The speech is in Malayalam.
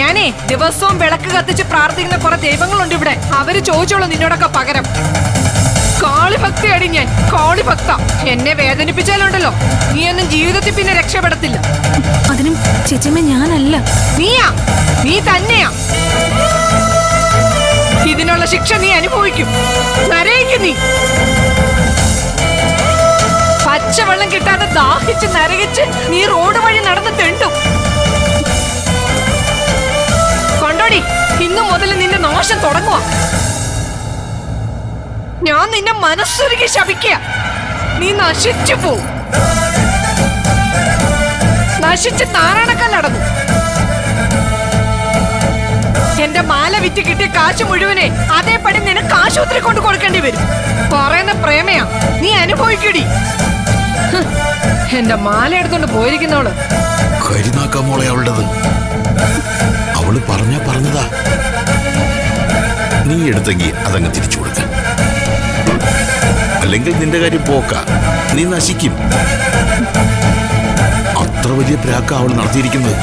ഞാനേ ദിവസവും വിളക്ക് കത്തിച്ച് പ്രാർത്ഥിക്കുന്ന കുറെ ദൈവങ്ങളുണ്ട് ഇവിടെ. അവര് ചോദിച്ചോളൂ നിന്നോടൊക്കെ പകരം. കാളിഭക്തിയടി ഞാൻ, കാളിഭക്ത. എന്നെ വേദനിപ്പിച്ചാലുണ്ടല്ലോ നീയൊന്നും ജീവിതത്തിൽ പിന്നെ രക്ഷപ്പെടത്തില്ല. അതിനും ചേച്ചിയമ്മ ഞാനല്ല. നീയാ, നീ തന്നെയാ. ഇതിനുള്ള ശിക്ഷ നീ അനുഭവിക്കും. നരയിക്കും നീ. പച്ചവെള്ളം കിട്ടാതെ ദാഹിച്ച് നരകിച്ച് നീ റോഡ് വഴി നടന്ന് തെണ്ടും. കണ്ടോടി, ഇന്നു മുതൽ നിന്റെ നാശം തുടങ്ങുക. ഞാൻ നിന്നെ മനസ്സൊരുക്കി ശപിക്കുക. നീ നശിച്ചു പോവും. നശിച്ച് താറാണക്കല്ലടങ്ങും. എന്റെ മാല വിറ്റ് കിട്ടിയ കാശ് മുഴുവനെ അതേപടി നിനക്ക് ആശുപത്രി കൊണ്ട് കൊടുക്കേണ്ടി വരും. പറയുന്ന പ്രേമയാ, നീ അനുഭവിക്കടി. എന്റെ മാല എടുത്തോണ്ട് പോയിരിക്കുന്നവള് കരിനാക്കാമോളെ അവളുടേത്. അവള് പറഞ്ഞതാ. നീ എടുത്തെങ്കി അതങ്ങ് തിരിച്ചു കൊടുക്ക. അല്ലെങ്കിൽ നിന്റെ കാര്യം പോക്ക, നീ നശിക്കും. അത്ര വലിയ പ്രാക്ക അവൾ നടത്തിയിരിക്കുന്നത്.